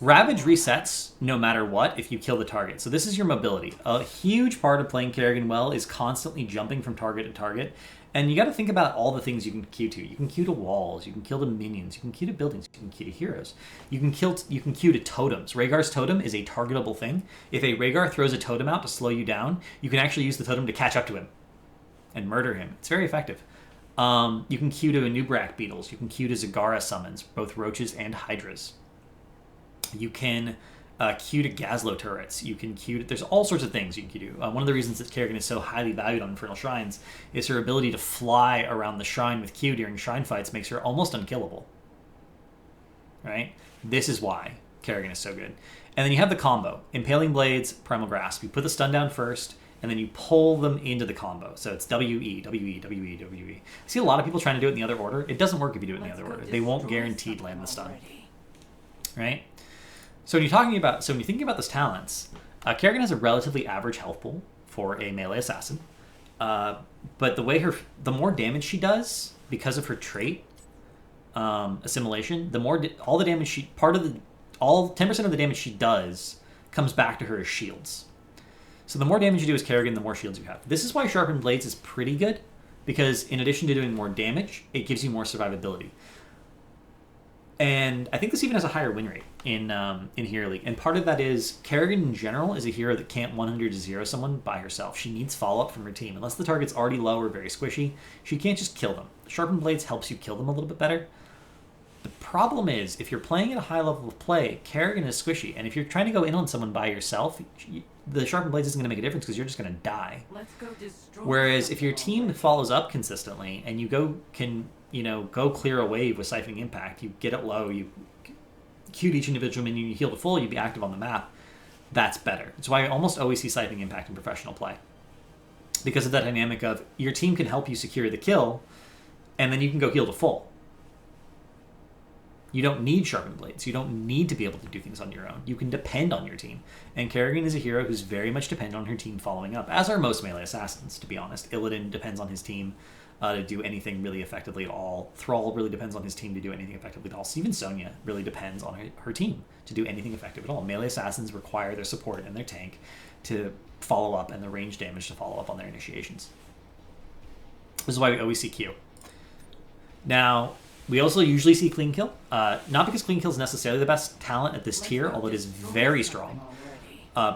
Ravage resets no matter what if you kill the target. So this is your mobility. A huge part of playing Kerrigan well is constantly jumping from target to target. And you got to think about all the things you can queue to. You can queue to walls. You can kill to minions. You can queue to buildings. You can queue to heroes. You can queue to totems. Rhaegar's totem is a targetable thing. If a Rhaegar throws a totem out to slow you down, you can actually use the totem to catch up to him and murder him. It's very effective. You can queue to Anub'arak beetles. You can queue to Zagara summons, both roaches and hydras. You can queue to Gazlo turrets. You can queue to... There's all sorts of things you can queue to. One of the reasons that Kerrigan is so highly valued on Infernal Shrines is her ability to fly around the shrine with Q during shrine fights makes her almost unkillable. Right? This is why Kerrigan is so good. And then you have the combo. Impaling Blades, Primal Grasp. You put the stun down first, and then you pull them into the combo. So it's WE, WE, WE, WE. I see a lot of people trying to do it in the other order. It doesn't work if you do it in the other order. They won't guaranteed land the stun. Right? So when you're thinking about those talents, Kerrigan has a relatively average health pool for a melee assassin. But the more damage she does because of her trait, assimilation, all the damage 10% of the damage she does comes back to her as shields. So the more damage you do as Kerrigan, the more shields you have. This is why Sharpened Blades is pretty good, because in addition to doing more damage, it gives you more survivability. And I think this even has a higher win rate in Hero League. And part of that is Kerrigan in general is a hero that can't 100-0 someone by herself. She needs follow-up from her team. Unless the target's already low or very squishy, she can't just kill them. Sharpened Blades helps you kill them a little bit better. The problem is, if you're playing at a high level of play, Kerrigan is squishy. And if you're trying to go in on someone by yourself, the Sharpened Blades isn't going to make a difference because you're just going to die. Whereas if your team follows up consistently and you go clear a wave with Siphoning Impact, you get it low, you queue each individual minion, you heal to full, you be active on the map, that's better. That's why I almost always see Siphoning Impact in professional play. Because of that dynamic of your team can help you secure the kill, and then you can go heal to full. You don't need Sharpened Blades. You don't need to be able to do things on your own. You can depend on your team. And Kerrigan is a hero who's very much dependent on her team following up, as are most melee assassins, to be honest. Illidan depends on his team to do anything really effectively at all. Thrall really depends on his team to do anything effectively at all. Even Sonya really depends on her team to do anything effective at all. Melee assassins require their support and their tank to follow up and the range damage to follow up on their initiations. This is why we always see Q. Now, we also usually see Clean Kill. Not because Clean Kill is necessarily the best talent at this tier, although it is very strong.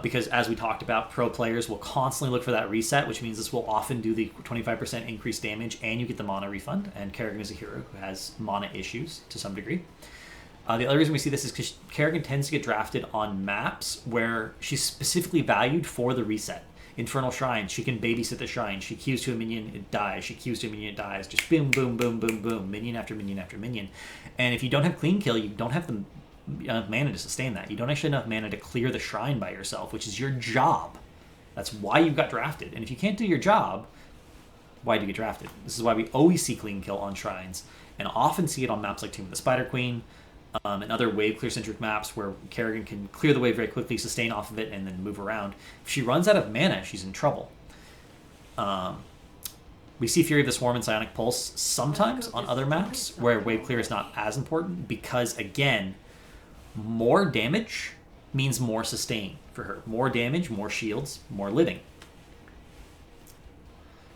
Because as we talked about, pro players will constantly look for that reset, which means this will often do the 25% increased damage and you get the mana refund. And Kerrigan is a hero who has mana issues to some degree. The other reason we see this is because Kerrigan tends to get drafted on maps where she's specifically valued for the reset. Infernal Shrine, she can babysit the shrine. She queues to a minion, it dies. She queues to a minion, it dies. Just boom, boom, boom, boom, boom. Minion after minion after minion. And if you don't have Clean Kill, you don't have enough mana to sustain that. You don't actually have enough mana to clear the shrine by yourself, which is your job. That's why you got drafted. And if you can't do your job, why do you get drafted? This is why we always see Clean Kill on shrines, and often see it on maps like Tomb of the Spider Queen, and other wave clear-centric maps where Kerrigan can clear the wave very quickly, sustain off of it, and then move around. If she runs out of mana, she's in trouble. We see Fury of the Swarm and Psionic Pulse sometimes on other maps where wave clear is not as important because, again, more damage means more sustain for her. More damage, more shields, more living.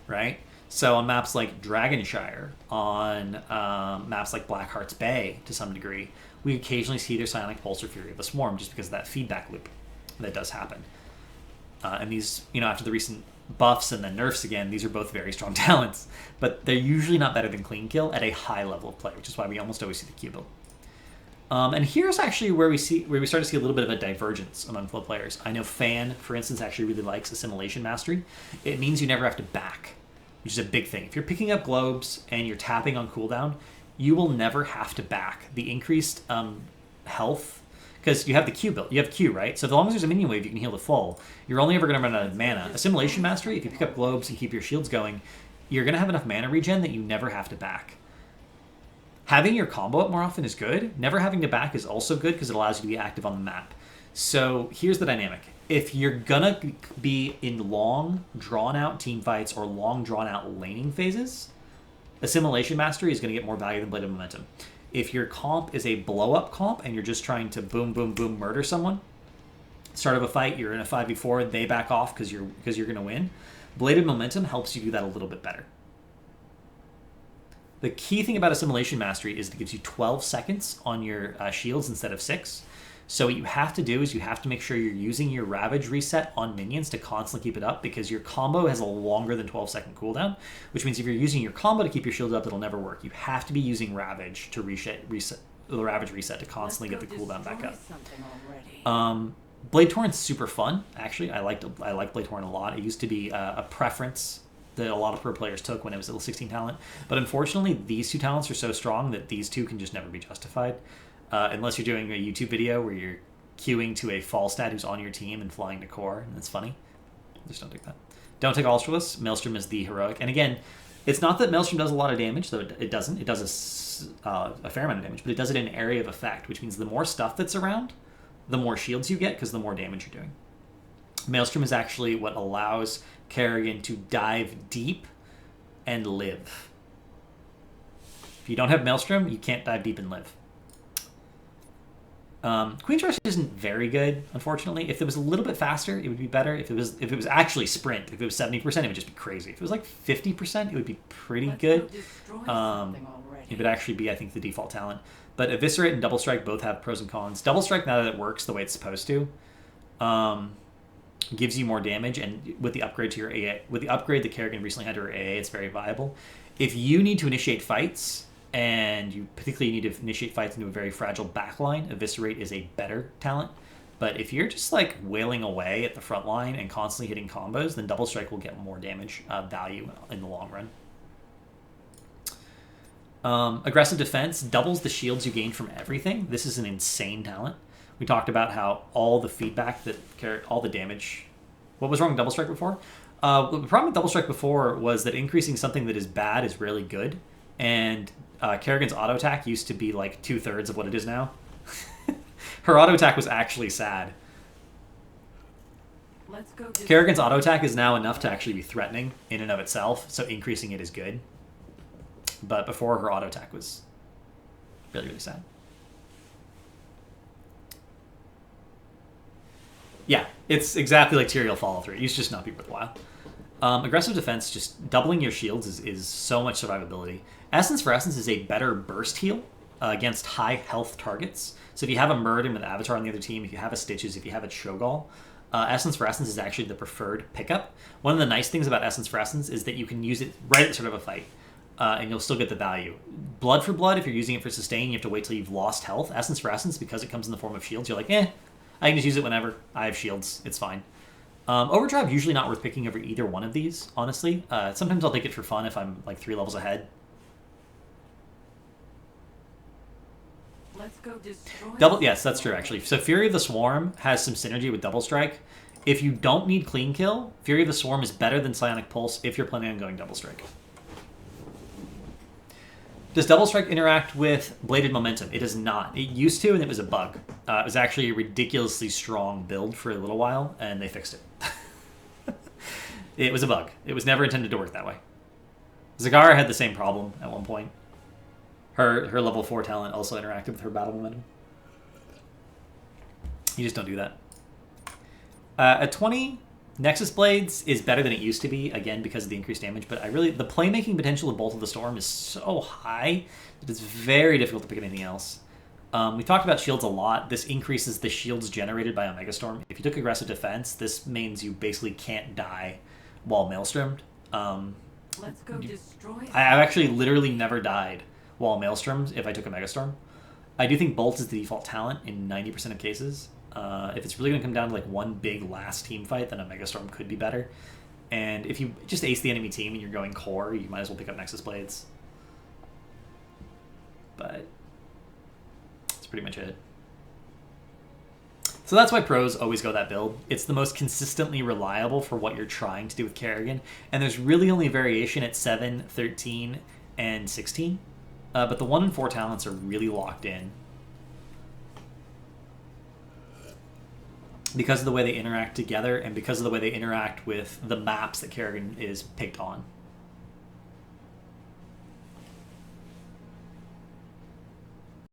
Right? So on maps like Dragonshire, on maps like Blackheart's Bay, to some degree, we occasionally see their Psionic Pulse or Fury of the Swarm just because of that feedback loop that does happen. And these, after the recent buffs and then nerfs again, these are both very strong talents, but they're usually not better than Clean Kill at a high level of play, which is why we almost always see the Q build. And here's actually where we start to see a little bit of a divergence among flow players. I know Fan, for instance, actually really likes Assimilation Mastery. It means you never have to back, which is a big thing. If you're picking up globes and you're tapping on cooldown, you will never have to back. The increased health, because you have the Q build. You have Q, right? So as long as there's a minion wave, you can heal to full. You're only ever going to run out of mana. Assimilation Mastery, if you pick up globes and keep your shields going, you're going to have enough mana regen that you never have to back. Having your combo up more often is good. Never having to back is also good because it allows you to be active on the map. So here's the dynamic. If you're gonna be in long, drawn-out team fights or long, drawn-out laning phases, Assimilation Mastery is going to get more value than Blade of Momentum. If your comp is a blow-up comp and you're just trying to boom, boom, boom, murder someone, start of a fight, you're in a 5v4, they back off because you're going to win, Bladed Momentum helps you do that a little bit better. The key thing about Assimilation Mastery is it gives you 12 seconds on your shields instead of 6. So what you have to do is you have to make sure you're using your Ravage reset on minions to constantly keep it up, because your combo has a longer than 12-second cooldown, which means if you're using your combo to keep your shields up, it'll never work. You have to be using Ravage to reset the Ravage reset to constantly get the cooldown back up. Blade Torrent's super fun, actually. I like Blade Torrent a lot. It used to be a preference that a lot of pro players took when it was a 16 talent. But unfortunately, these two talents are so strong that these two can just never be justified. Unless you're doing a YouTube video where you're queuing to a Falstad who's on your team and flying to core, and it's funny. Just don't take that. Don't take Ultralisk. Maelstrom is the heroic. And again, it's not that Maelstrom does a lot of damage, though it doesn't. It does a fair amount of damage, but it does it in an area of effect, which means the more stuff that's around, the more shields you get, because the more damage you're doing. Maelstrom is actually what allows Kerrigan to dive deep and live. If you don't have Maelstrom, you can't dive deep and live. Queen's Rush isn't very good, unfortunately. If it was a little bit faster, it would be better. If it was actually sprint, if it was 70%, it would just be crazy. If it was like 50%, it would be pretty good. It would actually be, I think, the default talent. But Eviscerate and Double Strike both have pros and cons. Double Strike, now that it works the way it's supposed to, gives you more damage, and with the upgrade to your AA, with the upgrade that Kerrigan recently had to her AA, it's very viable. If you need to initiate fights, and you particularly need to initiate fights into a very fragile backline, Eviscerate is a better talent. But if you're just like wailing away at the front line and constantly hitting combos, then Double Strike will get more damage value in the long run. Aggressive Defense doubles the shields you gain from everything. This is an insane talent. We talked about how all the feedback all the damage. What was wrong with Double Strike before? The problem with Double Strike before was that increasing something that is bad is really good. And Kerrigan's auto attack used to be like 2/3 of what it is now. Her auto attack was actually sad. Kerrigan's auto attack is now enough to actually be threatening in and of itself, so increasing it is good. But before, her auto attack was really, really sad. Yeah, it's exactly like Tyrael follow through. It used to just not be worthwhile. Aggressive Defense, just doubling your shields is so much survivability. Essence for Essence is a better burst heal against high health targets. So if you have a Muradin with Avatar on the other team, if you have a Stitches, if you have a Cho'Gall, Essence for Essence is actually the preferred pickup. One of the nice things about Essence for Essence is that you can use it right at the start of a fight, and you'll still get the value. Blood for Blood, if you're using it for sustain, you have to wait till you've lost health. Essence for Essence, because it comes in the form of shields, you're like, I can just use it whenever. I have shields. It's fine. Overdrive, usually not worth picking over either one of these, honestly. Sometimes I'll take it for fun if I'm like 3 levels ahead. Let's go destroy. Yes, that's true, actually. So Fury of the Swarm has some synergy with Double Strike. If you don't need Clean Kill, Fury of the Swarm is better than Psionic Pulse if you're planning on going Double Strike. Does Double Strike interact with Bladed Momentum? It does not. It used to, and it was a bug. It was actually a ridiculously strong build for a little while, and they fixed it. It was a bug. It was never intended to work that way. Zagara had the same problem at one point. Her level 4 talent also interacted with her battle momentum. You just don't do that. At 20, Nexus Blades is better than it used to be, again, because of the increased damage, but the playmaking potential of Bolt of the Storm is so high that it's very difficult to pick anything else. We talked about shields a lot. This increases the shields generated by Omega Storm. If you took Aggressive Defense, this means you basically can't die while Maelstromed. Let's go destroy. I've actually literally never died while Maelstromed if I took Omega Storm. I do think Bolt is the default talent in 90% of cases. If it's really going to come down to like one big last team fight, then Omega Storm could be better. And if you just ace the enemy team and you're going core, you might as well pick up Nexus Blades. But that's pretty much it. So that's why pros always go that build. It's the most consistently reliable for what you're trying to do with Kerrigan. And there's really only variation at 7, 13, and 16. But the 1 and 4 talents are really locked in. Because of the way they interact together and because of the way they interact with the maps that Kerrigan is picked on.